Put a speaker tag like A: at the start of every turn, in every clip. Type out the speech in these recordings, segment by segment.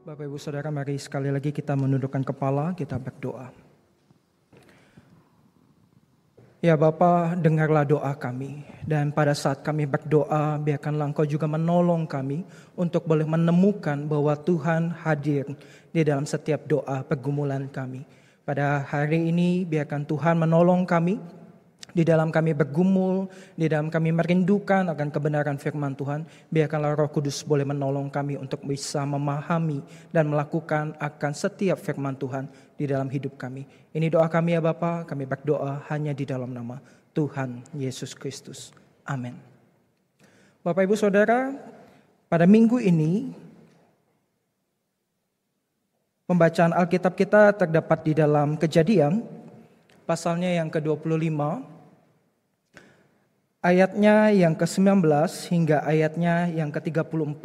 A: Bapak Ibu Saudara, mari sekali lagi kita menundukkan kepala, kita berdoa. Ya Bapa, dengarlah doa kami. Dan pada saat kami berdoa, biarkanlah Engkau juga menolong kami untuk boleh menemukan bahwa Tuhan hadir di dalam setiap doa pergumulan kami. Pada hari ini, biarkan Tuhan menolong kami di dalam kami bergumul, di dalam kami merindukan akan kebenaran firman Tuhan. Biarkanlah Roh Kudus boleh menolong kami untuk bisa memahami dan melakukan akan setiap firman Tuhan di dalam hidup kami. Ini doa kami ya Bapa, kami berdoa hanya di dalam nama Tuhan Yesus Kristus. Amin. Bapak Ibu Saudara, pada minggu ini pembacaan Alkitab kita terdapat di dalam Kejadian, pasalnya yang ke-25, ayatnya yang ke-19 hingga ayatnya yang ke-34.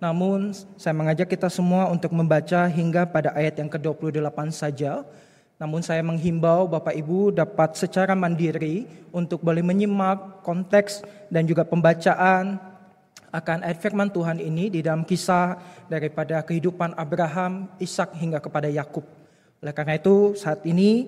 A: Namun saya mengajak kita semua untuk membaca hingga pada ayat yang ke-28 saja. Namun saya menghimbau Bapak Ibu dapat secara mandiri untuk boleh menyimak konteks dan juga pembacaan akan ayat firman Tuhan ini di dalam kisah daripada kehidupan Abraham, Ishak hingga kepada Yakub. Oleh karena itu saat ini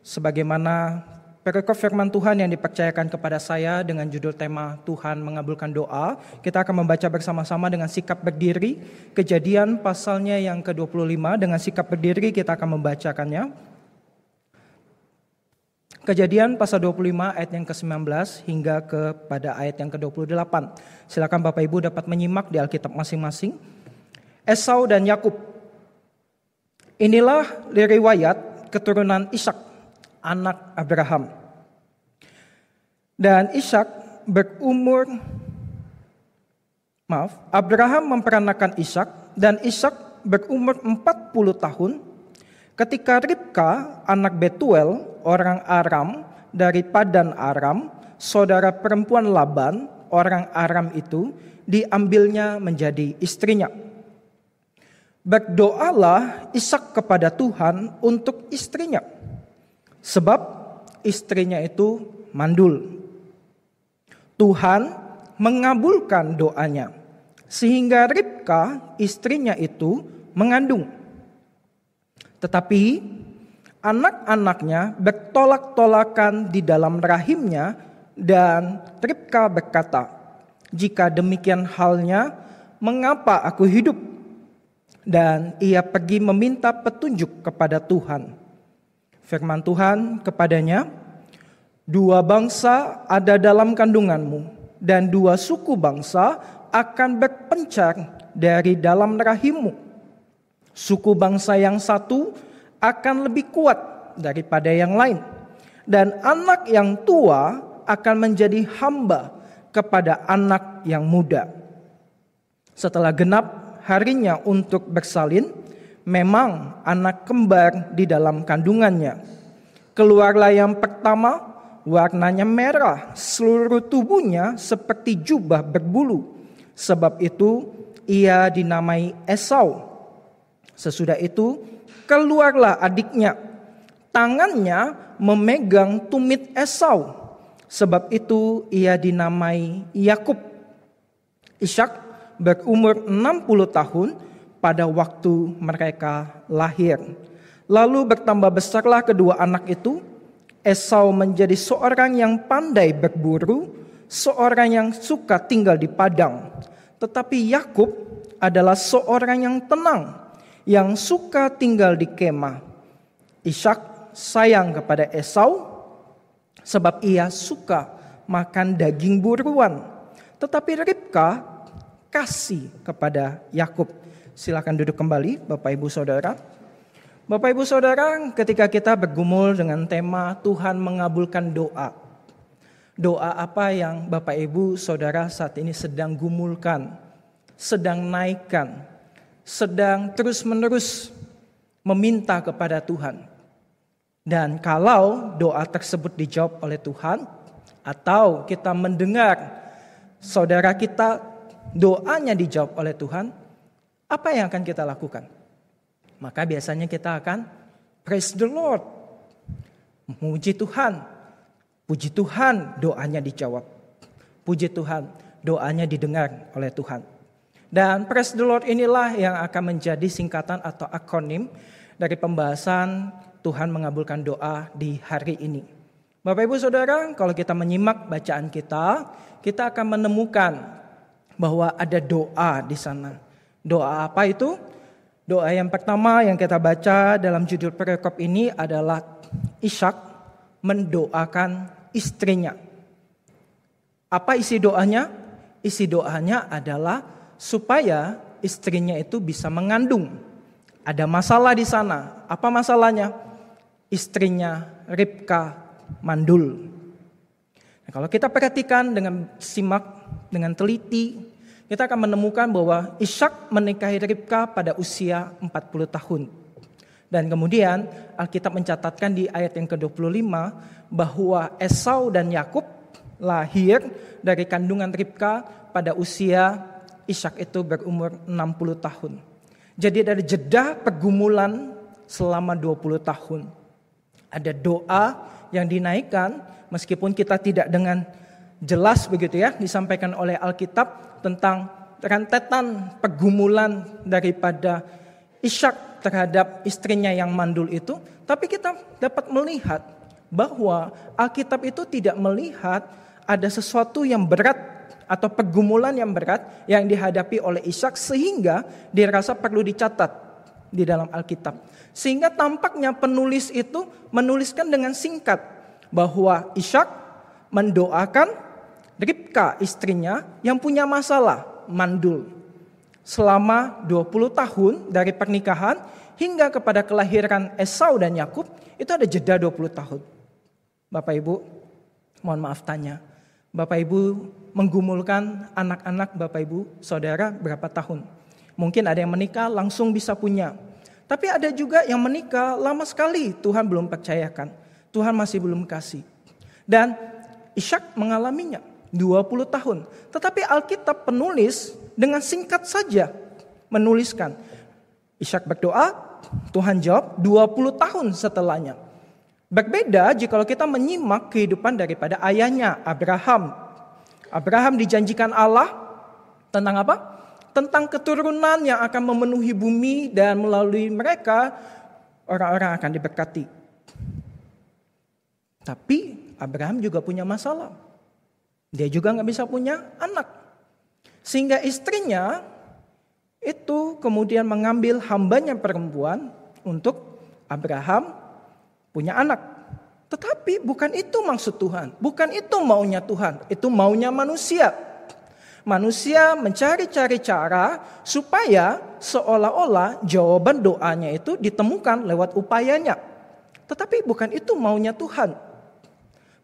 A: sebagaimana perikop firman Tuhan yang dipercayakan kepada saya dengan judul tema Tuhan mengabulkan doa, kita akan membaca bersama-sama dengan sikap berdiri. Kejadian pasalnya yang ke-25, dengan sikap berdiri kita akan membacakannya. Kejadian pasal 25 ayat yang ke-19 hingga kepada ayat yang ke-28. Silakan Bapak Ibu dapat menyimak di Alkitab masing-masing. Esau dan Yakub. Inilah riwayat keturunan Ishak, anak Abraham. Dan Abraham memperanakan Ishak, dan Ishak berumur 40 tahun ketika Ribka anak Betuel orang Aram dari Padan Aram, saudara perempuan Laban orang Aram itu, diambilnya menjadi istrinya. Berdoalah Ishak kepada Tuhan untuk istrinya, sebab istrinya itu mandul. Tuhan mengabulkan doanya, sehingga Ribka istrinya itu mengandung. Tetapi anak-anaknya bertolak-tolakan di dalam rahimnya, dan Ribka berkata, "Jika demikian halnya, mengapa aku hidup?" Dan ia pergi meminta petunjuk kepada Tuhan. Firman Tuhan kepadanya, "Dua bangsa ada dalam kandunganmu, dan dua suku bangsa akan berpencar dari dalam rahimmu. Suku bangsa yang satu akan lebih kuat daripada yang lain, dan anak yang tua akan menjadi hamba kepada anak yang muda." Setelah genap harinya untuk bersalin, memang anak kembar di dalam kandungannya. Keluarlah yang pertama, warnanya merah, seluruh tubuhnya seperti jubah berbulu. Sebab itu ia dinamai Esau. Sesudah itu keluarlah adiknya, tangannya memegang tumit Esau. Sebab itu ia dinamai Yakub. Ishak berumur 60 tahun pada waktu mereka lahir. Lalu bertambah besarlah kedua anak itu. Esau menjadi seorang yang pandai berburu, seorang yang suka tinggal di padang. Tetapi Yakub adalah seorang yang tenang, yang suka tinggal di kemah. Ishak sayang kepada Esau, sebab ia suka makan daging buruan. Tetapi Ribka kasih kepada Yakub. Silakan duduk kembali Bapak Ibu Saudara. Bapak Ibu Saudara, ketika kita bergumul dengan tema Tuhan mengabulkan doa, doa apa yang Bapak Ibu Saudara saat ini sedang gumulkan, sedang naikkan, sedang terus-menerus meminta kepada Tuhan? Dan kalau doa tersebut dijawab oleh Tuhan, atau kita mendengar saudara kita doanya dijawab oleh Tuhan, apa yang akan kita lakukan? Maka biasanya kita akan praise the Lord, memuji Tuhan. Puji Tuhan, doanya dijawab. Puji Tuhan, doanya didengar oleh Tuhan. Dan praise the Lord inilah yang akan menjadi singkatan atau akronim dari pembahasan Tuhan mengabulkan doa di hari ini. Bapak Ibu Saudara, kalau kita menyimak bacaan kita akan menemukan bahwa ada doa di sana. Doa apa itu? Doa yang pertama yang kita baca dalam judul perikop ini adalah Ishak mendoakan istrinya. Apa isi doanya? Isi doanya adalah supaya istrinya itu bisa mengandung. Ada masalah di sana. Apa masalahnya? Istrinya Ribka mandul. Nah, kalau kita perhatikan dengan simak, dengan teliti, kita akan menemukan bahwa Ishak menikahi Ribka pada usia 40 tahun. Dan kemudian Alkitab mencatatkan di ayat yang ke-25 bahwa Esau dan Yakub lahir dari kandungan Ribka pada usia Ishak itu berumur 60 tahun. Jadi dari jeda pergumulan selama 20 tahun. Ada doa yang dinaikkan meskipun kita tidak dengan jelas begitu ya disampaikan oleh Alkitab tentang rentetan pergumulan daripada Ishak terhadap istrinya yang mandul itu. Tapi kita dapat melihat bahwa Alkitab itu tidak melihat ada sesuatu yang berat atau pergumulan yang berat yang dihadapi oleh Ishak sehingga dirasa perlu dicatat di dalam Alkitab. Sehingga tampaknya penulis itu menuliskan dengan singkat bahwa Ishak mendoakan Ribka istrinya yang punya masalah mandul. Selama 20 tahun dari pernikahan hingga kepada kelahiran Esau dan Yakub itu ada jeda 20 tahun. Bapak Ibu, mohon maaf tanya. Bapak Ibu menggumulkan anak-anak Bapak Ibu Saudara berapa tahun? Mungkin ada yang menikah langsung bisa punya. Tapi ada juga yang menikah lama sekali Tuhan belum percayakan. Tuhan masih belum kasih. Dan Ishak mengalaminya 20 tahun. Tetapi Alkitab penulis dengan singkat saja menuliskan. Ishak berdoa, Tuhan jawab 20 tahun setelahnya. Berbeda jika kita menyimak kehidupan daripada ayahnya Abraham. Abraham dijanjikan Allah tentang apa? Tentang keturunan yang akan memenuhi bumi dan melalui mereka orang-orang akan diberkati. Tapi Abraham juga punya masalah. Dia juga gak bisa punya anak. Sehingga istrinya itu kemudian mengambil hambanya perempuan untuk Abraham punya anak. Tetapi bukan itu maksud Tuhan. Bukan itu maunya Tuhan. Itu maunya manusia. Manusia mencari-cari cara supaya seolah-olah jawaban doanya itu ditemukan lewat upayanya. Tetapi bukan itu maunya Tuhan.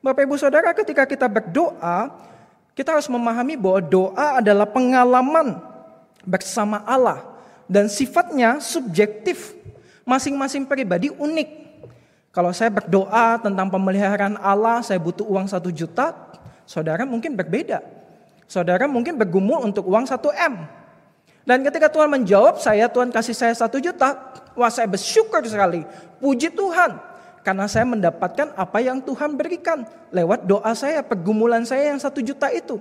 A: Bapak Ibu Saudara, ketika kita berdoa, kita harus memahami bahwa doa adalah pengalaman bersama Allah. Dan sifatnya subjektif. Masing-masing pribadi unik. Kalau saya berdoa tentang pemeliharaan Allah, saya butuh uang 1 juta, saudara mungkin berbeda. Saudara mungkin bergumul untuk uang 1 M. Dan ketika Tuhan menjawab Tuhan kasih saya 1 juta, wah saya bersyukur sekali. Puji Tuhan, karena saya mendapatkan apa yang Tuhan berikan lewat doa saya, pergumulan saya yang 1 juta itu.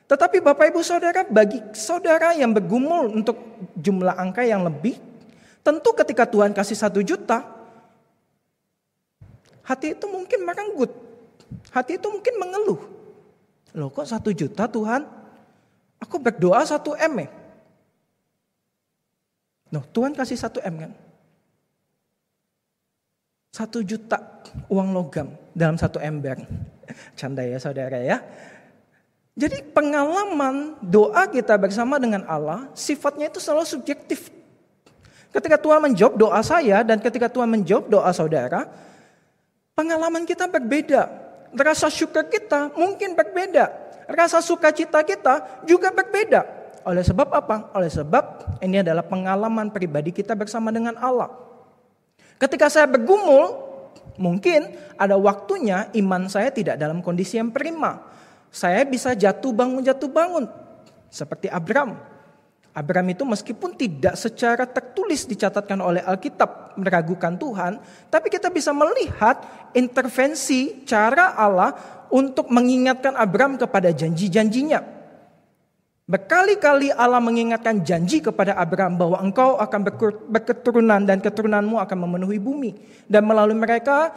A: Tetapi Bapak Ibu Saudara, bagi saudara yang bergumul untuk jumlah angka yang lebih, tentu ketika Tuhan kasih 1 juta, hati itu mungkin merenggut. Hati itu mungkin mengeluh. Loh kok 1 juta Tuhan? Aku berdoa 1 M ya? Loh Tuhan kasih 1 M kan? 1 juta uang logam dalam 1 ember. Canda ya saudara ya. Jadi pengalaman doa kita bersama dengan Allah sifatnya itu selalu subjektif. Ketika Tuhan menjawab doa saya dan ketika Tuhan menjawab doa saudara, pengalaman kita berbeda. Rasa syukur kita mungkin berbeda. Rasa sukacita kita juga berbeda. Oleh sebab apa? Oleh sebab ini adalah pengalaman pribadi kita bersama dengan Allah. Ketika saya bergumul, mungkin ada waktunya iman saya tidak dalam kondisi yang prima. Saya bisa jatuh bangun. Seperti Abraham. Abraham itu meskipun tidak secara tertulis dicatatkan oleh Alkitab meragukan Tuhan, tapi kita bisa melihat intervensi cara Allah untuk mengingatkan Abraham kepada janji-janjinya. Berkali-kali Allah mengingatkan janji kepada Abraham bahwa engkau akan berketurunan dan keturunanmu akan memenuhi bumi. Dan melalui mereka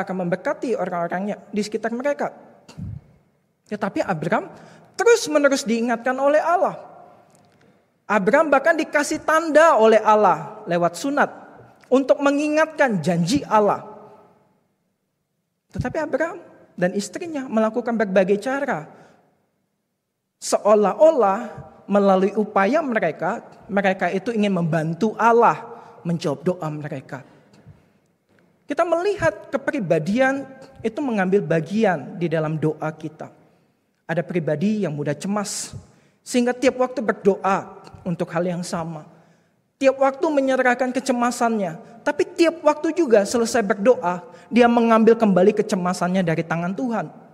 A: akan memberkati orang-orangnya di sekitar mereka. Tetapi Abraham terus-menerus diingatkan oleh Allah. Abraham bahkan dikasih tanda oleh Allah lewat sunat untuk mengingatkan janji Allah. Tetapi Abraham dan istrinya melakukan berbagai cara. Seolah-olah melalui upaya mereka itu ingin membantu Allah menjawab doa mereka. Kita melihat kepribadian itu mengambil bagian di dalam doa kita. Ada pribadi yang mudah cemas, sehingga tiap waktu berdoa untuk hal yang sama. Tiap waktu menyerahkan kecemasannya, tapi tiap waktu juga selesai berdoa, dia mengambil kembali kecemasannya dari tangan Tuhan.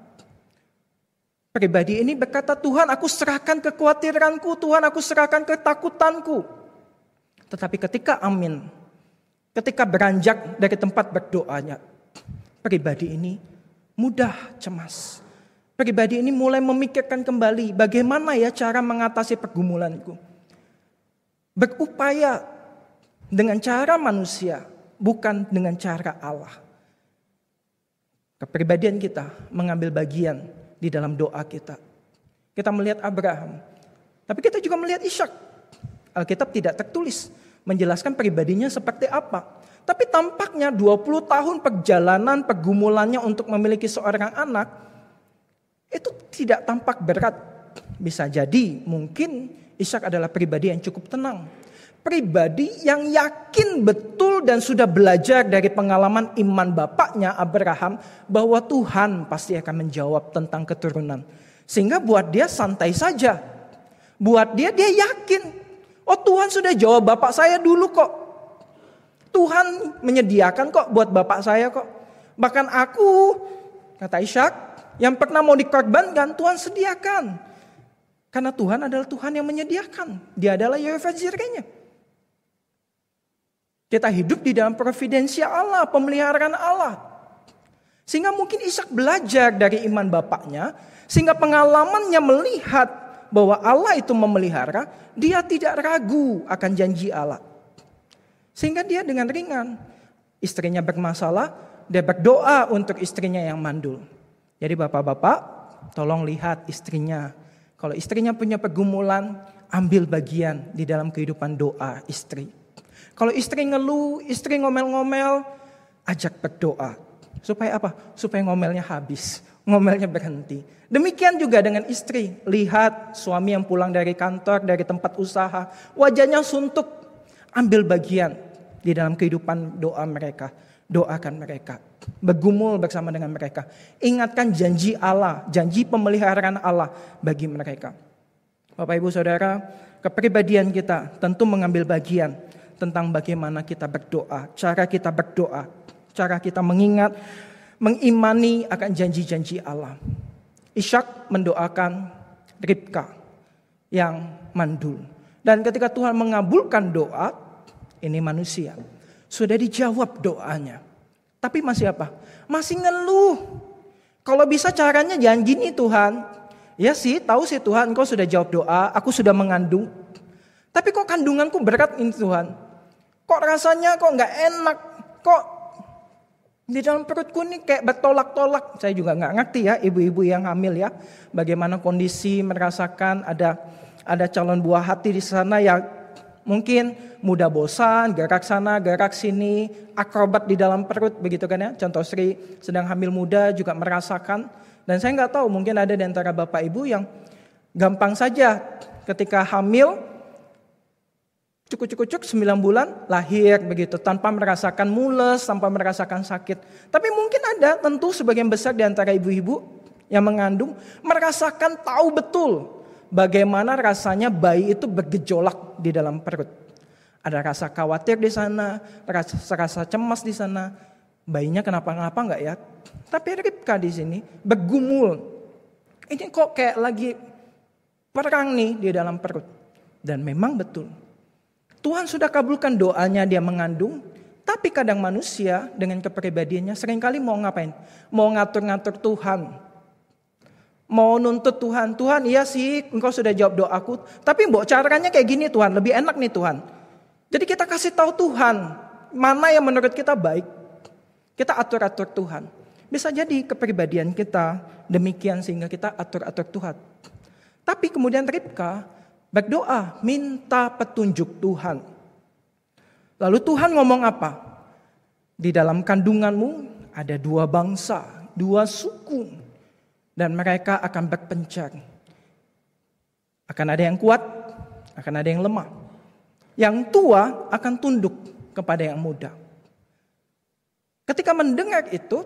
A: Pribadi ini berkata, Tuhan aku serahkan kekhawatiranku, Tuhan aku serahkan ketakutanku. Tetapi ketika beranjak dari tempat berdoanya, pribadi ini mudah cemas. Pribadi ini mulai memikirkan kembali bagaimana ya cara mengatasi pergumulanku. Berupaya dengan cara manusia, bukan dengan cara Allah. Kepribadian kita mengambil bagian di dalam doa kita. Kita melihat Abraham, tapi kita juga melihat Ishak. Alkitab tidak tertulis menjelaskan pribadinya seperti apa. Tapi tampaknya 20 tahun perjalanan pergumulannya untuk memiliki seorang anak itu tidak tampak berat. Bisa jadi mungkin Ishak adalah pribadi yang cukup tenang. Pribadi yang yakin betul dan sudah belajar dari pengalaman iman bapaknya Abraham bahwa Tuhan pasti akan menjawab tentang keturunan. Sehingga buat dia santai saja. Buat dia yakin. Oh Tuhan sudah jawab bapak saya dulu kok. Tuhan menyediakan kok buat bapak saya kok. Bahkan aku, kata Ishak, yang pernah mau dikorbankan Tuhan sediakan. Karena Tuhan adalah Tuhan yang menyediakan. Dia adalah Yehovah Jireh-nya. Kita hidup di dalam providensia Allah, pemeliharaan Allah. Sehingga mungkin Ishak belajar dari iman bapaknya, sehingga pengalamannya melihat bahwa Allah itu memelihara, dia tidak ragu akan janji Allah. Sehingga dia dengan ringan, istrinya bermasalah, dia berdoa untuk istrinya yang mandul. Jadi bapak-bapak, tolong lihat istrinya. Kalau istrinya punya pergumulan, ambil bagian di dalam kehidupan doa istri. Kalau istri ngeluh, istri ngomel-ngomel, ajak berdoa. Supaya apa? Supaya ngomelnya habis, ngomelnya berhenti. Demikian juga dengan istri. Lihat suami yang pulang dari kantor, dari tempat usaha, wajahnya suntuk. Ambil bagian di dalam kehidupan doa mereka. Doakan mereka. Bergumul bersama dengan mereka. Ingatkan janji Allah, janji pemeliharaan Allah bagi mereka. Bapak Ibu Saudara, kepribadian kita tentu mengambil bagian tentang bagaimana kita berdoa, cara kita berdoa, cara kita mengingat, mengimani akan janji-janji Allah. Ishak mendoakan Ribka yang mandul. Dan ketika Tuhan mengabulkan doa, ini manusia, sudah dijawab doanya. Tapi masih apa? Masih ngeluh. Kalau bisa caranya jangan gini Tuhan. Ya sih, tahu sih Tuhan, Engkau sudah jawab doa, aku sudah mengandung. Tapi kok kandunganku berat ini Tuhan? Kok rasanya kok gak enak, kok di dalam perutku ini kayak bertolak-tolak. Saya juga gak ngerti ya ibu-ibu yang hamil ya. Bagaimana kondisi merasakan ada calon buah hati di sana yang mungkin mudah bosan, gerak sana, gerak sini, akrobat di dalam perut begitu kan ya. Contoh Sri sedang hamil muda juga merasakan. Dan saya gak tahu mungkin ada di antara bapak ibu yang gampang saja ketika hamil, cukup-cukup 9 bulan lahir begitu tanpa merasakan mules, tanpa merasakan sakit. Tapi mungkin ada tentu sebagian besar di antara ibu-ibu yang mengandung merasakan tahu betul bagaimana rasanya bayi itu bergejolak di dalam perut. Ada rasa khawatir di sana, rasa cemas di sana. Bayinya kenapa-kenapa enggak ya? Tapi Ribka di sini bergumul. Ini kok kayak lagi perang nih di dalam perut. Dan memang betul. Tuhan sudah kabulkan doanya dia mengandung, tapi kadang manusia dengan kepribadiannya seringkali mau ngapain? Mau ngatur-ngatur Tuhan. mau nuntut Tuhan. Tuhan, iya sih engkau sudah jawab doaku, tapi mbok caranya kayak gini Tuhan, lebih enak nih Tuhan. Jadi kita kasih tahu Tuhan, mana yang menurut kita baik. Kita atur-atur Tuhan. Bisa jadi kepribadian kita demikian sehingga kita atur-atur Tuhan. Tapi kemudian Ribka berdoa, minta petunjuk Tuhan. Lalu Tuhan ngomong apa? Di dalam kandunganmu ada 2 bangsa, 2 suku. Dan mereka akan berpencar. Akan ada yang kuat, akan ada yang lemah. Yang tua akan tunduk kepada yang muda. Ketika mendengar itu,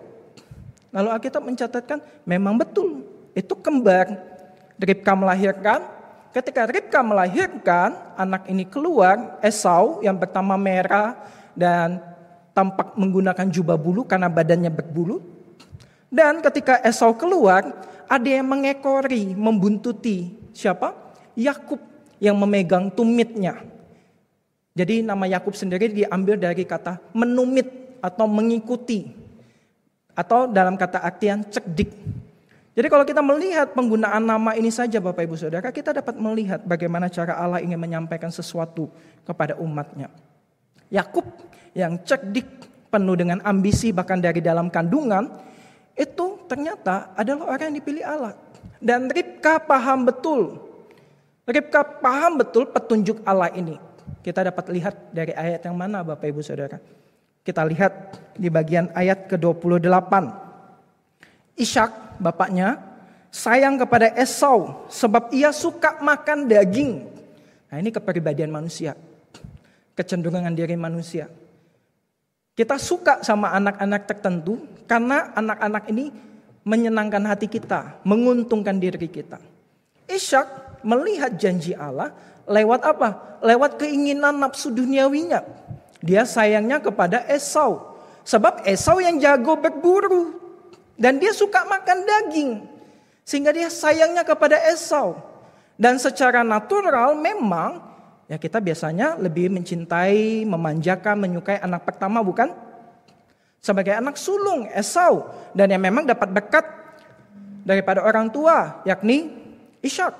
A: lalu Alkitab mencatatkan memang betul. Itu kembar. Ribka melahirkan. Ketika Ribka melahirkan, anak ini keluar, Esau yang pertama merah dan tampak menggunakan jubah bulu karena badannya berbulu. Dan ketika Esau keluar, ada yang mengekori, membuntuti. Siapa? Yakub yang memegang tumitnya. Jadi nama Yakub sendiri diambil dari kata menumit atau mengikuti. Atau dalam kata artian cekdik. Jadi kalau kita melihat penggunaan nama ini saja Bapak Ibu Saudara, kita dapat melihat bagaimana cara Allah ingin menyampaikan sesuatu kepada umatnya. Yakub yang cerdik, penuh dengan ambisi bahkan dari dalam kandungan, itu ternyata adalah orang yang dipilih Allah. Dan Ribka paham betul. Ribka paham betul petunjuk Allah ini. Kita dapat lihat dari ayat yang mana Bapak Ibu Saudara. Kita lihat di bagian ayat ke-28. Ishak, bapaknya, sayang kepada Esau sebab ia suka makan daging. Nah, ini kepribadian manusia. Kecenderungan diri manusia. Kita suka sama anak-anak tertentu karena anak-anak ini menyenangkan hati kita, menguntungkan diri kita. Ishak melihat janji Allah lewat apa? Lewat keinginan nafsu duniawinya. Dia sayangnya kepada Esau. Sebab Esau yang jago berburu. Dan dia suka makan daging. Sehingga dia sayangnya kepada Esau. Dan secara natural memang ya kita biasanya lebih mencintai, memanjakan, menyukai anak pertama bukan? Sebagai anak sulung Esau. Dan yang memang dapat berkat daripada orang tua yakni Ishak.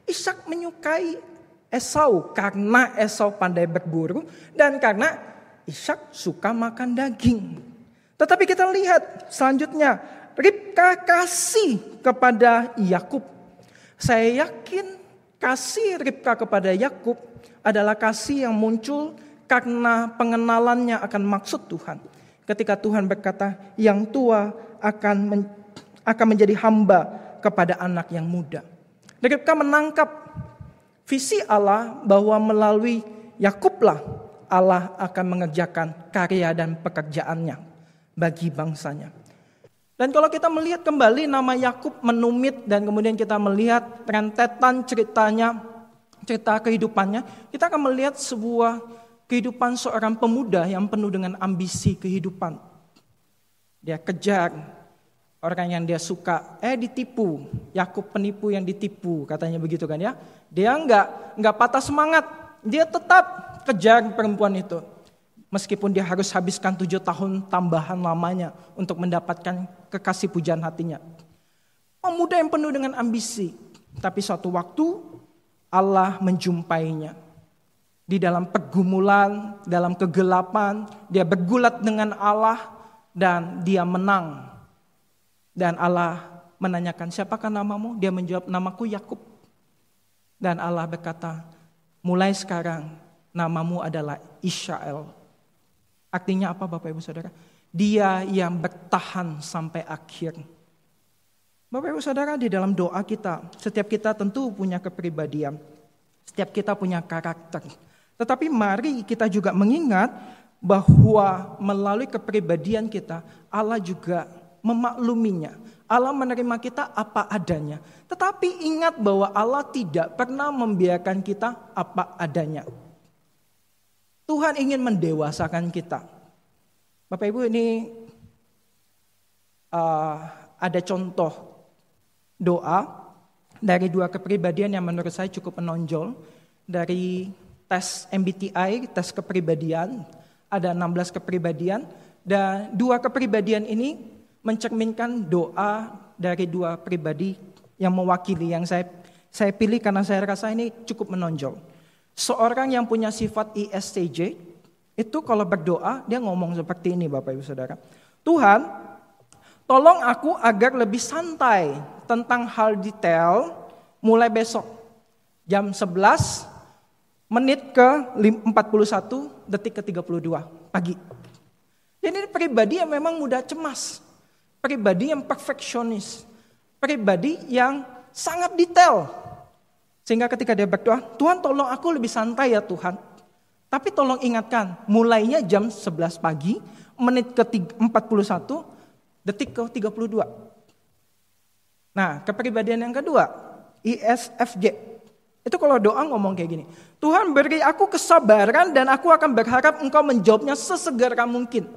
A: Ishak menyukai Esau karena Esau pandai berburu dan karena Ishak suka makan daging. Tetapi kita lihat selanjutnya, Ribka kasih kepada Yakub. Saya yakin kasih Ribka kepada Yakub adalah kasih yang muncul karena pengenalannya akan maksud Tuhan. Ketika Tuhan berkata, yang tua akan menjadi hamba kepada anak yang muda. Ribka menangkap visi Allah bahwa melalui Yakublah Allah akan mengerjakan karya dan pekerjaannya bagi bangsanya. Dan kalau kita melihat kembali nama Yakub menumit dan kemudian kita melihat rentetan ceritanya, cerita kehidupannya, kita akan melihat sebuah kehidupan seorang pemuda yang penuh dengan ambisi kehidupan. Dia kejar orang yang dia suka, ditipu. Yakub penipu yang ditipu, katanya begitu kan ya. Dia enggak patah semangat, dia tetap kejar perempuan itu. Meskipun dia harus habiskan 7 tahun tambahan lamanya untuk mendapatkan kekasih pujaan hatinya. Pemuda yang penuh dengan ambisi. Tapi suatu waktu Allah menjumpainya. Di dalam pergumulan, dalam kegelapan, dia bergulat dengan Allah dan dia menang. Dan Allah menanyakan, siapakah namamu? Dia menjawab, namaku Yakub. Dan Allah berkata, mulai sekarang namamu adalah Israel. Artinya apa Bapak Ibu Saudara? Dia yang bertahan sampai akhir. Bapak Ibu Saudara, di dalam doa kita, setiap kita tentu punya kepribadian. Setiap kita punya karakter. Tetapi mari kita juga mengingat bahwa melalui kepribadian kita, Allah juga memakluminya. Allah menerima kita apa adanya. Tetapi ingat bahwa Allah tidak pernah membiarkan kita apa adanya. Tuhan ingin mendewasakan kita. Bapak Ibu, ini ada contoh doa dari 2 kepribadian yang menurut saya cukup menonjol. Dari tes MBTI, tes kepribadian, ada 16 kepribadian. Dan 2 kepribadian ini mencerminkan doa dari dua pribadi yang mewakili yang saya pilih karena saya rasa ini cukup menonjol. Seorang yang punya sifat ISTJ itu kalau berdoa dia ngomong seperti ini Bapak Ibu Saudara. Tuhan, tolong aku agar lebih santai tentang hal detail mulai besok jam 11 menit ke 41 detik ke 32 pagi. Jadi pribadi yang memang mudah cemas, pribadi yang perfeksionis, pribadi yang sangat detail. Sehingga ketika dia berdoa, Tuhan tolong aku lebih santai ya Tuhan. Tapi tolong ingatkan, mulainya jam 11 pagi, menit ke 41, detik ke 32. Nah, kepribadian yang kedua, ISFJ. Itu kalau doa ngomong kayak gini, Tuhan beri aku kesabaran dan aku akan berharap Engkau menjawabnya sesegera mungkin.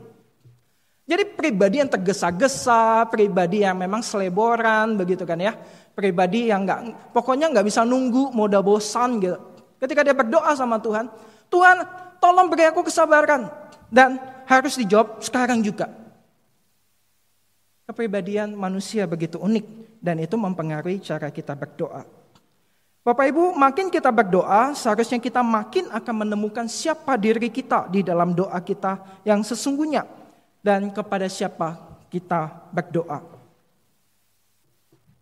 A: Jadi pribadi yang tergesa-gesa, pribadi yang memang seleboran begitu kan ya. Pribadi yang pokoknya nggak bisa nunggu, mau udah bosan gitu. Ketika dia berdoa sama Tuhan, Tuhan tolong beri aku kesabaran dan harus dijawab sekarang juga. Kepribadian manusia begitu unik dan itu mempengaruhi cara kita berdoa. Bapak Ibu, makin kita berdoa, seharusnya kita makin akan menemukan siapa diri kita di dalam doa kita yang sesungguhnya dan kepada siapa kita berdoa.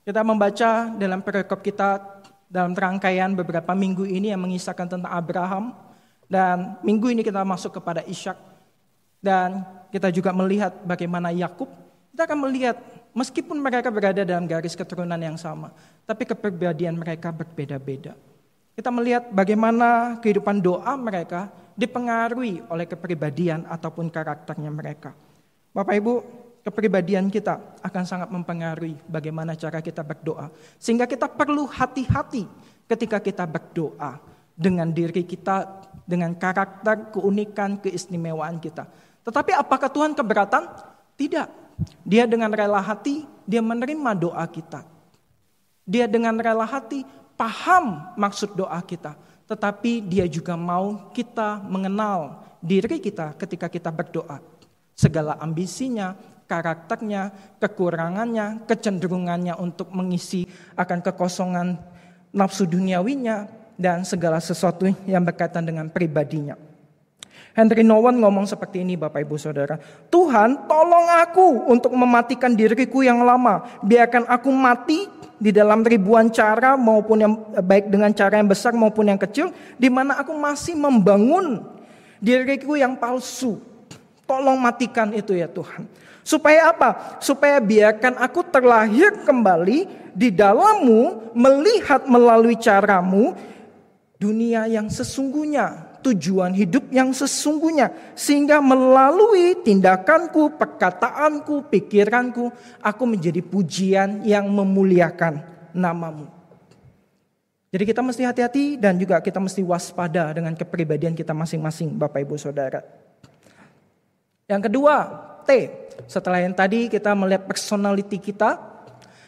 A: Kita membaca dalam perikop kita dalam rangkaian beberapa minggu ini yang mengisahkan tentang Abraham. Dan minggu ini kita masuk kepada Ishak. Dan kita juga melihat bagaimana Yakub. Kita akan melihat meskipun mereka berada dalam garis keturunan yang sama. Tapi kepribadian mereka berbeda-beda. Kita melihat bagaimana kehidupan doa mereka dipengaruhi oleh kepribadian ataupun karakternya mereka. Bapak Ibu, kepribadian kita akan sangat mempengaruhi bagaimana cara kita berdoa. Sehingga kita perlu hati-hati ketika kita berdoa dengan diri kita, dengan karakter, keunikan, keistimewaan kita. Tetapi apakah Tuhan keberatan? Tidak. Dia dengan rela hati, dia menerima doa kita. Dia dengan rela hati paham maksud doa kita. Tetapi dia juga mau kita mengenal diri kita ketika kita berdoa. Segala ambisinya, karakternya, kekurangannya, kecenderungannya untuk mengisi akan kekosongan nafsu duniawinya, dan segala sesuatu yang berkaitan dengan pribadinya. Henry Nouwen ngomong seperti ini Bapak Ibu Saudara. Tuhan tolong aku untuk mematikan diriku yang lama. Biarkan aku mati di dalam ribuan cara maupun yang baik dengan cara yang besar maupun yang kecil. Di mana aku masih membangun diriku yang palsu. Tolong matikan itu ya Tuhan. Supaya apa? Supaya biarkan aku terlahir kembali di dalam-Mu, melihat melalui cara-Mu dunia yang sesungguhnya, tujuan hidup yang sesungguhnya. Sehingga melalui tindakanku, perkataanku, pikiranku, aku menjadi pujian yang memuliakan nama-Mu. Jadi kita mesti hati-hati dan juga kita mesti waspada dengan kepribadian kita masing-masing Bapak Ibu Saudara. Yang kedua, T. Setelah yang tadi kita melihat personality kita.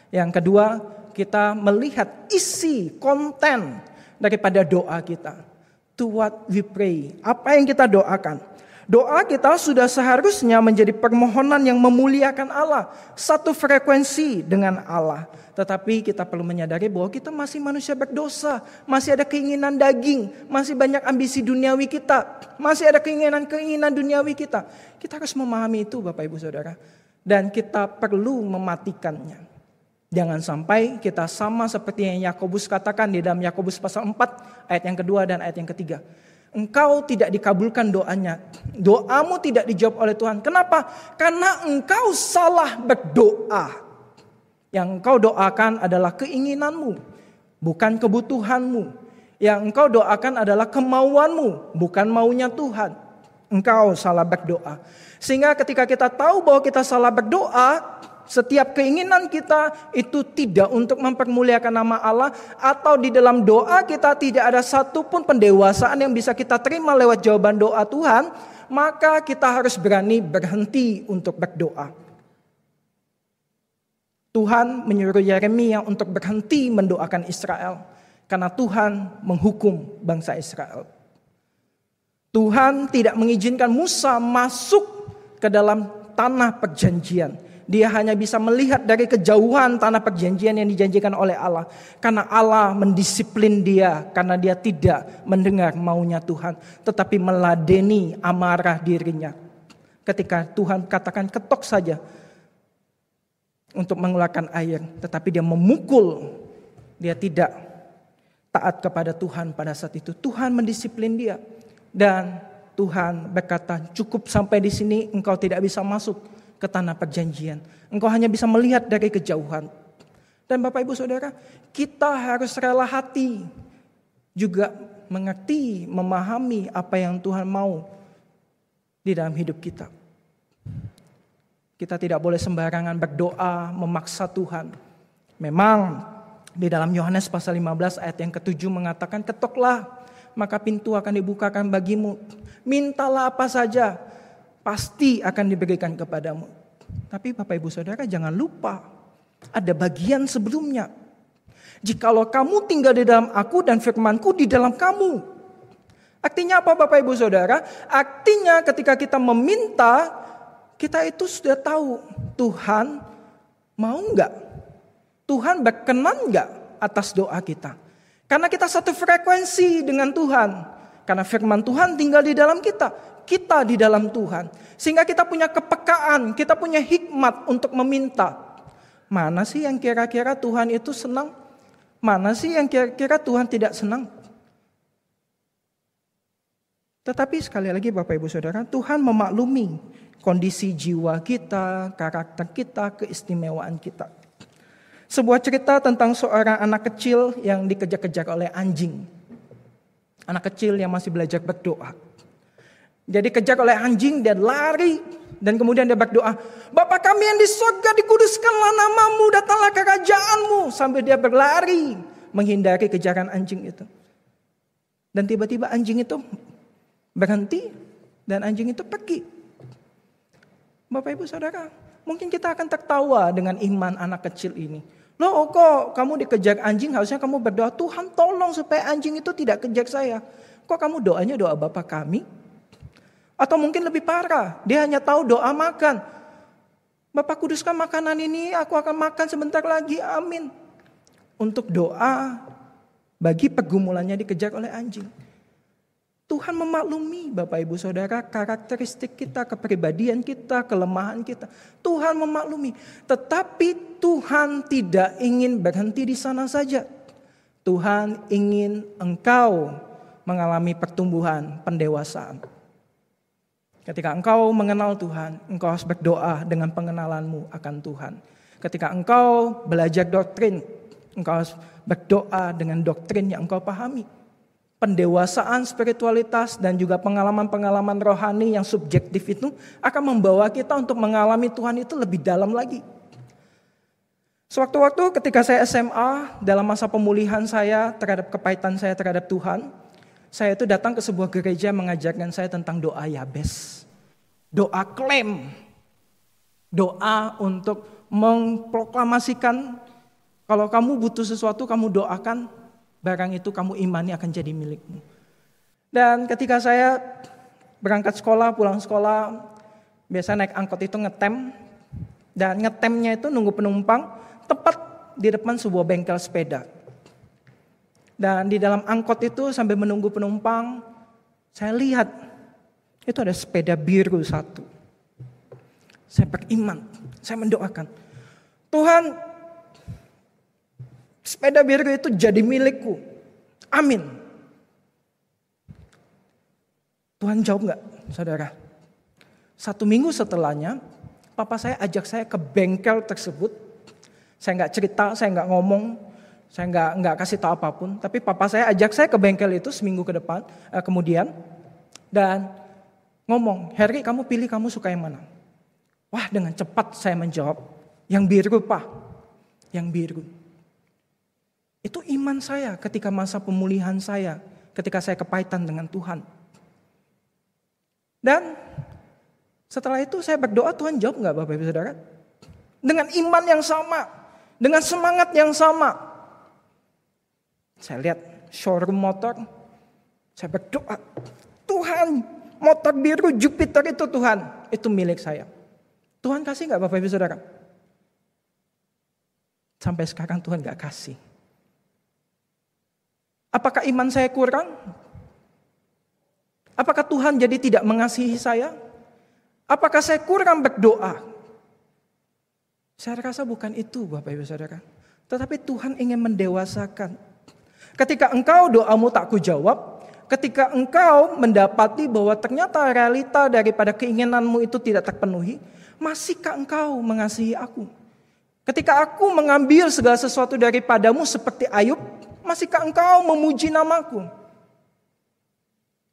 A: Yang kedua, kita melihat isi, konten daripada doa kita. To what we pray. Apa yang kita doakan. Doa kita sudah seharusnya menjadi permohonan yang memuliakan Allah. Satu frekuensi dengan Allah. Tetapi kita perlu menyadari bahwa kita masih manusia berdosa. Masih ada keinginan daging. Masih banyak ambisi duniawi kita. Masih ada keinginan duniawi kita. Kita harus memahami itu Bapak Ibu Saudara. Dan kita perlu mematikannya. Jangan sampai kita sama seperti yang Yakobus katakan di dalam Yakobus pasal 4 ayat yang kedua dan ayat yang ketiga. Engkau tidak dikabulkan doanya. Doamu tidak dijawab oleh Tuhan. Kenapa? Karena engkau salah berdoa. Yang engkau doakan adalah keinginanmu, bukan kebutuhanmu. Yang engkau doakan adalah kemauanmu, bukan maunya Tuhan. Engkau salah berdoa. Sehingga ketika kita tahu bahwa kita salah berdoa, setiap keinginan kita itu tidak untuk mempermuliakan nama Allah. Atau di dalam doa kita tidak ada satupun pendewasaan yang bisa kita terima lewat jawaban doa Tuhan. Maka kita harus berani berhenti untuk berdoa. Tuhan menyuruh Yeremia untuk berhenti mendoakan Israel. Karena Tuhan menghukum bangsa Israel. Tuhan tidak mengizinkan Musa masuk ke dalam tanah perjanjian. Dia hanya bisa melihat dari kejauhan tanah perjanjian yang dijanjikan oleh Allah. Karena Allah mendisiplin dia, karena dia tidak mendengar maunya Tuhan, tetapi meladeni amarah dirinya. Ketika Tuhan katakan ketok saja untuk mengeluarkan air, tetapi dia memukul, dia tidak taat kepada Tuhan pada saat itu. Tuhan mendisiplin dia. Dan Tuhan berkata, cukup sampai di sini, engkau tidak bisa masuk ke tanah perjanjian. Engkau hanya bisa melihat dari kejauhan. Dan Bapak Ibu Saudara, kita harus rela hati juga mengerti, memahami apa yang Tuhan mau di dalam hidup kita. Kita tidak boleh sembarangan berdoa, memaksa Tuhan. Memang di dalam Yohanes pasal 15 ayat yang ke-7 mengatakan, ketoklah, maka pintu akan dibukakan bagimu. Mintalah apa saja, pasti akan diberikan kepadamu. Tapi Bapak Ibu Saudara jangan lupa, ada bagian sebelumnya. Jikalau kamu tinggal di dalam aku dan firmanku di dalam kamu. Artinya apa Bapak Ibu Saudara? Artinya ketika kita meminta, kita itu sudah tahu Tuhan mau enggak? Tuhan berkenan enggak atas doa kita? Karena kita satu frekuensi dengan Tuhan. Karena firman Tuhan tinggal di dalam kita. Kita di dalam Tuhan. Sehingga kita punya kepekaan, kita punya hikmat untuk meminta. Mana sih yang kira-kira Tuhan itu senang? Mana sih yang kira-kira Tuhan tidak senang? Tetapi sekali lagi Bapak Ibu Saudara, Tuhan memaklumi kondisi jiwa kita, karakter kita, keistimewaan kita. Sebuah cerita tentang seorang anak kecil yang dikejar-kejar oleh anjing. Anak kecil yang masih belajar berdoa. Dia dikejar oleh anjing, dia lari. Dan kemudian dia berdoa, Bapa kami yang di surga, dikuduskanlah namamu, datanglah kerajaanmu. Sambil dia berlari menghindari kejaran anjing itu. Dan tiba-tiba anjing itu berhenti dan anjing itu pergi. Bapak Ibu Saudara, mungkin kita akan tertawa dengan iman anak kecil ini. Loh kok kamu dikejar anjing, harusnya kamu berdoa, Tuhan tolong supaya anjing itu tidak kejar saya. Kok kamu doanya doa Bapa kami? Atau mungkin lebih parah, dia hanya tahu doa makan. Bapa kuduskan makanan ini, aku akan makan sebentar lagi, amin. Untuk doa bagi pergumulannya dikejar oleh anjing. Tuhan memaklumi Bapak Ibu Saudara karakteristik kita, kepribadian kita, kelemahan kita. Tuhan memaklumi. Tetapi Tuhan tidak ingin berhenti di sana saja. Tuhan ingin engkau mengalami pertumbuhan, pendewasaan. Ketika engkau mengenal Tuhan, engkau harus berdoa dengan pengenalanmu akan Tuhan. Ketika engkau belajar doktrin, engkau harus berdoa dengan doktrin yang engkau pahami. Pendewasaan spiritualitas dan juga pengalaman-pengalaman rohani yang subjektif itu akan membawa kita untuk mengalami Tuhan itu lebih dalam lagi. Sewaktu-waktu ketika saya SMA, dalam masa pemulihan saya terhadap kepahitan saya terhadap Tuhan, saya itu datang ke sebuah gereja mengajarkan saya tentang doa Yabes. Doa klaim. Doa untuk memproklamasikan kalau kamu butuh sesuatu kamu doakan, barang itu kamu imani akan jadi milikmu. Dan ketika saya berangkat sekolah, pulang sekolah, biasa naik angkot itu ngetem. Dan ngetemnya itu nunggu penumpang tepat di depan sebuah bengkel sepeda. Dan di dalam angkot itu sambil menunggu penumpang, saya lihat itu ada sepeda biru satu. Saya beriman, saya mendoakan, Tuhan, sepeda biru itu jadi milikku. Amin. Tuhan jawab gak, saudara? 1 minggu setelahnya, papa saya ajak saya ke bengkel tersebut. Saya gak cerita, saya gak ngomong, saya gak kasih tahu apapun. Tapi papa saya ajak saya ke bengkel itu seminggu kemudian. Dan ngomong, Harry kamu pilih kamu suka yang mana? Wah dengan cepat saya menjawab, yang biru Pak, yang biru. Itu iman saya ketika masa pemulihan saya, ketika saya kepahitan dengan Tuhan. Dan setelah itu saya berdoa, Tuhan jawab gak Bapak Ibu Saudara? Dengan iman yang sama, dengan semangat yang sama. Saya lihat showroom motor, saya berdoa, Tuhan motor biru Jupiter itu Tuhan, itu milik saya. Tuhan kasih nggak Bapak Ibu Saudara? Sampai sekarang Tuhan nggak kasih. Apakah iman saya kurang? Apakah Tuhan jadi tidak mengasihi saya? Apakah saya kurang berdoa? Saya rasa bukan itu Bapak Ibu Saudara. Tetapi Tuhan ingin mendewasakan. Ketika engkau doamu tak kujawab, ketika engkau mendapati bahwa ternyata realita daripada keinginanmu itu tidak terpenuhi, masihkah engkau mengasihi aku? Ketika aku mengambil segala sesuatu daripadamu seperti Ayub, masihkah engkau memuji namaku?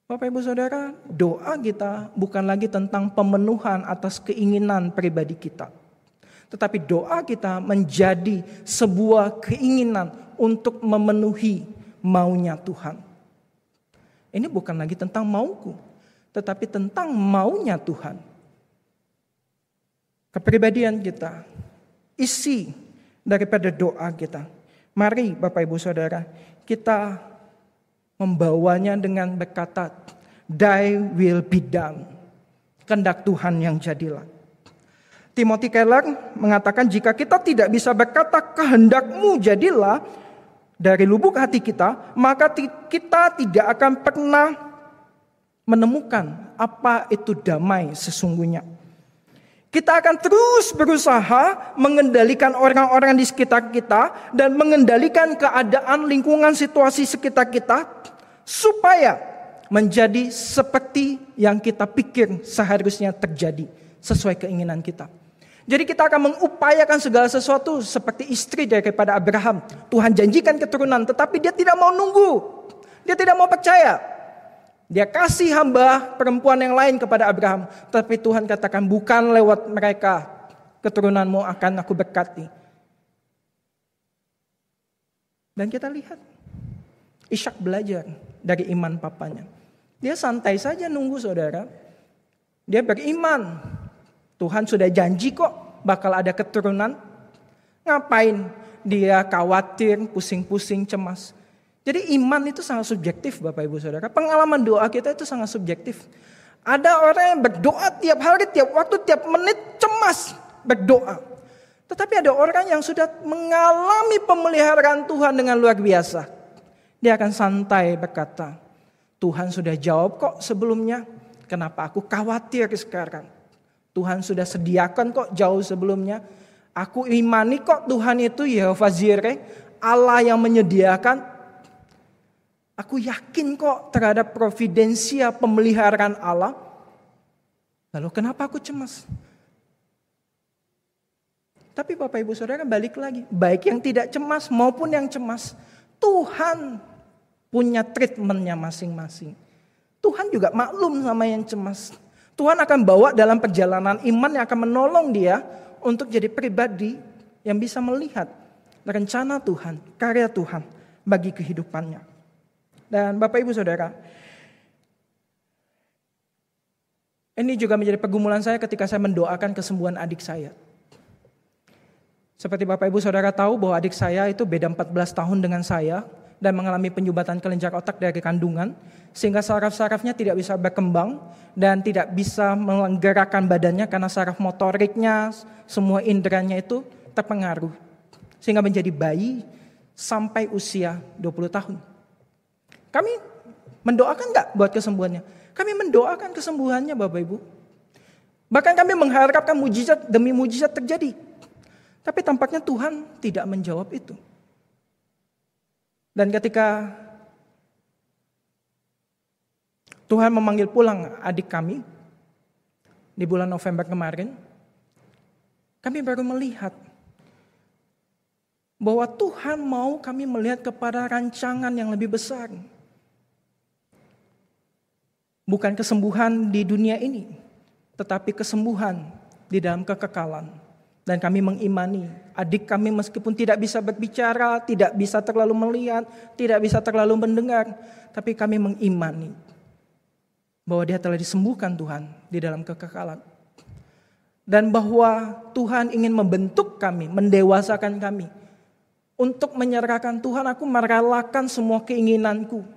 A: Bapak Ibu Saudara, doa kita bukan lagi tentang pemenuhan atas keinginan pribadi kita. Tetapi doa kita menjadi sebuah keinginan untuk memenuhi maunya Tuhan. Ini bukan lagi tentang mauku, tetapi tentang maunya Tuhan. Kepribadian kita, isi daripada doa kita. Mari Bapak Ibu Saudara, kita membawanya dengan berkata, Thy will be done. Kehendak Tuhan yang jadilah. Timothy Keller mengatakan jika kita tidak bisa berkata kehendakmu jadilah dari lubuk hati kita, maka kita tidak akan pernah menemukan apa itu damai sesungguhnya. Kita akan terus berusaha mengendalikan orang-orang di sekitar kita dan mengendalikan keadaan lingkungan situasi sekitar kita supaya menjadi seperti yang kita pikir seharusnya terjadi sesuai keinginan kita. Jadi kita akan mengupayakan segala sesuatu seperti istri daripada Abraham. Tuhan janjikan keturunan tetapi dia tidak mau nunggu. Dia tidak mau percaya. Dia kasih hamba perempuan yang lain kepada Abraham. Tapi Tuhan katakan bukan lewat mereka keturunanmu akan aku berkati. Dan kita lihat Ishak belajar dari iman papanya. Dia santai saja nunggu saudara. Dia beriman. Tuhan sudah janji kok bakal ada keturunan. Ngapain dia khawatir, pusing-pusing, cemas. Jadi iman itu sangat subjektif Bapak Ibu Saudara. Pengalaman doa kita itu sangat subjektif. Ada orang yang berdoa tiap hari, tiap waktu, tiap menit cemas berdoa. Tetapi ada orang yang sudah mengalami pemeliharaan Tuhan dengan luar biasa. Dia akan santai berkata, Tuhan sudah jawab kok sebelumnya. Kenapa aku khawatir sekarang? Tuhan sudah sediakan kok jauh sebelumnya. Aku imani kok Tuhan itu Yehova Jireh, Allah yang menyediakan. Aku yakin kok terhadap providensia pemeliharaan Allah. Lalu kenapa aku cemas? Tapi Bapak Ibu Saudara balik lagi. Baik yang tidak cemas maupun yang cemas. Tuhan punya treatmentnya masing-masing. Tuhan juga maklum sama yang cemas. Tuhan akan bawa dalam perjalanan iman yang akan menolong dia untuk jadi pribadi yang bisa melihat rencana Tuhan, karya Tuhan bagi kehidupannya. Dan Bapak Ibu Saudara, ini juga menjadi pergumulan saya ketika saya mendoakan kesembuhan adik saya. Seperti Bapak Ibu Saudara tahu bahwa adik saya itu beda 14 tahun dengan saya dan mengalami penyumbatan kelenjar otak dari kandungan sehingga saraf-sarafnya tidak bisa berkembang dan tidak bisa menggerakkan badannya karena saraf motoriknya, semua inderanya itu terpengaruh sehingga menjadi bayi sampai usia 20 tahun. Kami mendoakan enggak buat kesembuhannya? Kami mendoakan kesembuhannya Bapak Ibu. Bahkan kami mengharapkan mujizat demi mujizat terjadi. Tapi tampaknya Tuhan tidak menjawab itu. Dan ketika Tuhan memanggil pulang adik kami di bulan November kemarin, kami baru melihat bahwa Tuhan mau kami melihat kepada rancangan yang lebih besar. Bukan kesembuhan di dunia ini, tetapi kesembuhan di dalam kekekalan. Dan kami mengimani adik kami meskipun tidak bisa berbicara, tidak bisa terlalu melihat, tidak bisa terlalu mendengar. Tapi kami mengimani bahwa dia telah disembuhkan Tuhan di dalam kekekalan. Dan bahwa Tuhan ingin membentuk kami, mendewasakan kami. Untuk menyerahkan Tuhan aku merelakan semua keinginanku.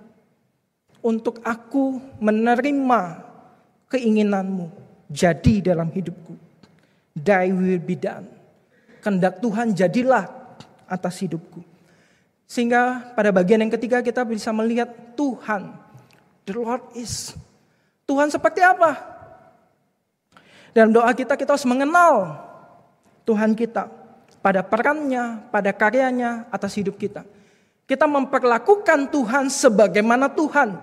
A: Untuk aku menerima keinginanmu jadi dalam hidupku. Thy will be done. Kehendak Tuhan jadilah atas hidupku. Sehingga pada bagian yang ketiga kita bisa melihat Tuhan. The Lord is. Tuhan seperti apa? Dalam doa kita harus mengenal Tuhan kita. Pada perannya, pada karyanya atas hidup kita. Kita memperlakukan Tuhan sebagaimana Tuhan.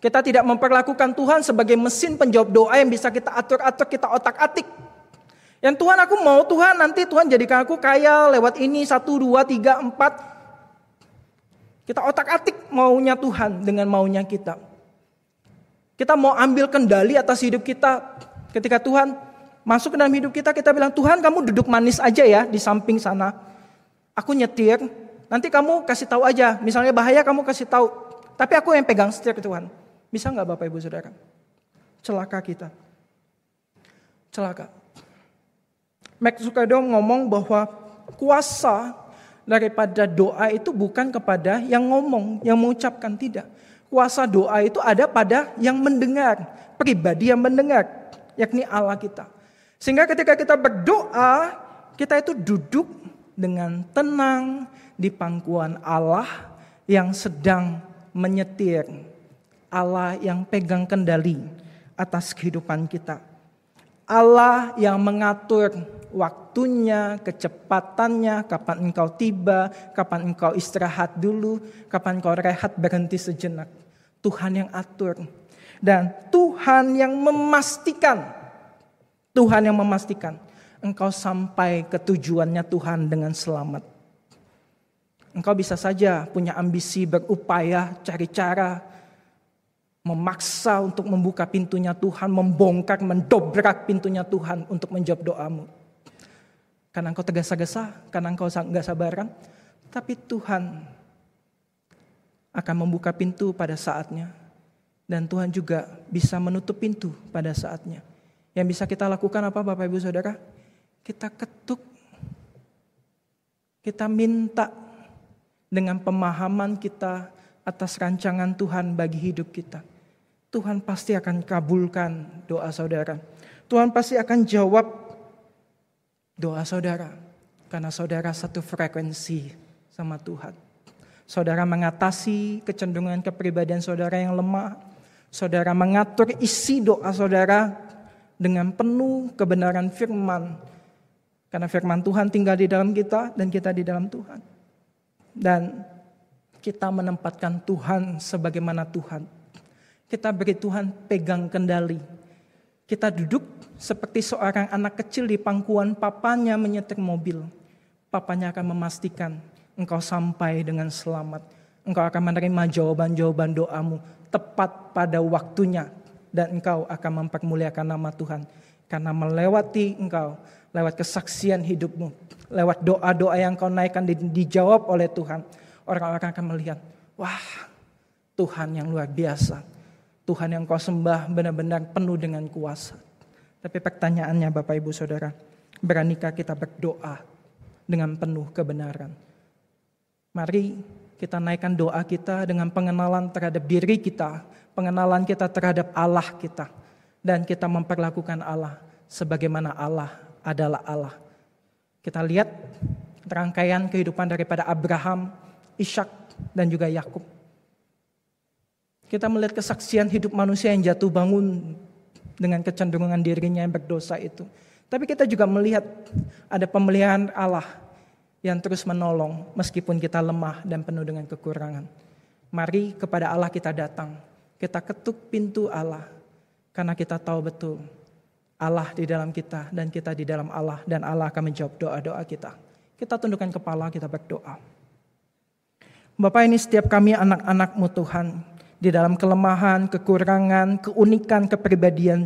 A: Kita tidak memperlakukan Tuhan sebagai mesin penjawab doa yang bisa kita atur-atur, kita otak-atik. Yang Tuhan, aku mau Tuhan, nanti Tuhan jadikan aku kaya lewat ini 1, 2, 3, 4. Kita otak-atik maunya Tuhan dengan maunya kita. Kita mau ambil kendali atas hidup kita. Ketika Tuhan masuk ke dalam hidup kita, kita bilang, Tuhan kamu duduk manis aja ya di samping sana. Aku nyetir, nanti kamu kasih tahu aja. Misalnya bahaya kamu kasih tahu. Tapi aku yang pegang setir Tuhan. Bisa gak Bapak Ibu Saudara? Celaka kita. Celaka. Max Lucado ngomong bahwa kuasa daripada doa itu bukan kepada yang ngomong, yang mengucapkan, tidak. Kuasa doa itu ada pada yang mendengar, pribadi yang mendengar, yakni Allah kita. Sehingga ketika kita berdoa, kita itu duduk dengan tenang di pangkuan Allah yang sedang menyetir, Allah yang pegang kendali atas kehidupan kita. Allah yang mengatur waktunya, kecepatannya, kapan engkau tiba, kapan engkau istirahat dulu, kapan engkau rehat berhenti sejenak. Tuhan yang atur. Dan Tuhan yang memastikan engkau sampai ke tujuannya Tuhan dengan selamat. Engkau bisa saja punya ambisi, berupaya, cari cara, memaksa untuk membuka pintunya Tuhan, membongkar, mendobrak pintunya Tuhan untuk menjawab doamu. Karena engkau tergesa-gesa, karena engkau gak sabaran. Tapi Tuhan akan membuka pintu pada saatnya. Dan Tuhan juga bisa menutup pintu pada saatnya. Yang bisa kita lakukan apa Bapak Ibu Saudara? Kita ketuk. Kita minta dengan pemahaman kita atas rancangan Tuhan bagi hidup kita. Tuhan pasti akan kabulkan doa saudara. Tuhan pasti akan jawab doa saudara. Karena saudara satu frekuensi sama Tuhan. Saudara mengatasi kecenderungan kepribadian saudara yang lemah. Saudara mengatur isi doa saudara dengan penuh kebenaran firman. Karena firman Tuhan tinggal di dalam kita dan kita di dalam Tuhan. Dan kita menempatkan Tuhan sebagaimana Tuhan. Kita beri Tuhan pegang kendali. Kita duduk seperti seorang anak kecil di pangkuan papanya menyetir mobil. Papanya akan memastikan engkau sampai dengan selamat. Engkau akan menerima jawaban-jawaban doamu tepat pada waktunya. Dan engkau akan mempermuliakan nama Tuhan. Karena melewati engkau, lewat kesaksian hidupmu, lewat doa-doa yang kau naikkan dijawab oleh Tuhan. Orang-orang akan melihat, wah Tuhan yang luar biasa. Tuhan yang kau sembah benar-benar penuh dengan kuasa. Tapi pertanyaannya Bapak Ibu Saudara, beranikah kita berdoa dengan penuh kebenaran? Mari kita naikkan doa kita dengan pengenalan terhadap diri kita, pengenalan kita terhadap Allah kita. Dan kita memperlakukan Allah sebagaimana Allah adalah Allah. Kita lihat rangkaian kehidupan daripada Abraham, Ishak, dan juga Yakub. Kita melihat kesaksian hidup manusia yang jatuh bangun dengan kecenderungan dirinya yang berdosa itu. Tapi kita juga melihat ada pemeliharaan Allah yang terus menolong meskipun kita lemah dan penuh dengan kekurangan. Mari kepada Allah kita datang. Kita ketuk pintu Allah. Karena kita tahu betul Allah di dalam kita dan kita di dalam Allah. Dan Allah akan menjawab doa-doa kita. Kita tundukkan kepala, kita berdoa. Bapak, ini setiap kami anak-anak-Mu Tuhan. Di dalam kelemahan, kekurangan, keunikan kepribadian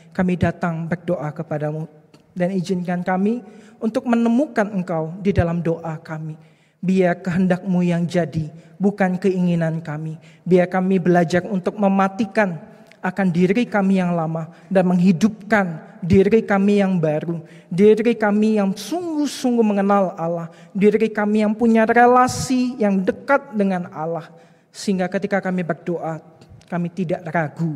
A: kami datang berdoa kepadamu. Dan izinkan kami untuk menemukan Engkau di dalam doa kami. Biar kehendak-Mu yang jadi, bukan keinginan kami. Biar kami belajar untuk mematikan akan diri kami yang lama dan menghidupkan diri kami yang baru. Diri kami yang sungguh-sungguh mengenal Allah. Diri kami yang punya relasi yang dekat dengan Allah. Sehingga ketika kami berdoa, kami tidak ragu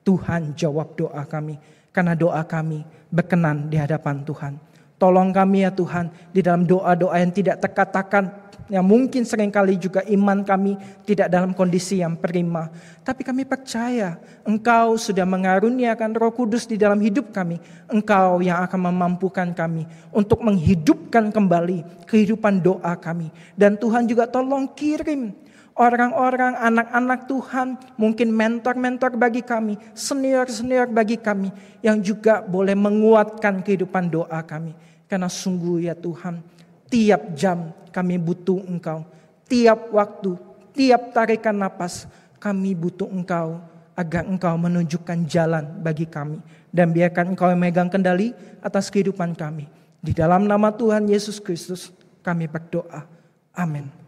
A: Tuhan jawab doa kami, karena doa kami berkenan di hadapan Tuhan. Tolong kami ya Tuhan, di dalam doa-doa yang tidak terkatakan, yang mungkin seringkali juga iman kami tidak dalam kondisi yang prima. Tapi kami percaya Engkau sudah mengaruniakan Roh Kudus di dalam hidup kami. Engkau yang akan memampukan kami untuk menghidupkan kembali kehidupan doa kami. Dan Tuhan juga tolong kirim orang-orang, anak-anak Tuhan, mungkin mentor-mentor bagi kami, senior-senior bagi kami, yang juga boleh menguatkan kehidupan doa kami. Karena sungguh ya Tuhan, tiap jam kami butuh Engkau. Tiap waktu, tiap tarikan napas, kami butuh Engkau, agar Engkau menunjukkan jalan bagi kami. Dan biarkan Engkau yang megang kendali atas kehidupan kami. Di dalam nama Tuhan Yesus Kristus, kami berdoa. Amin.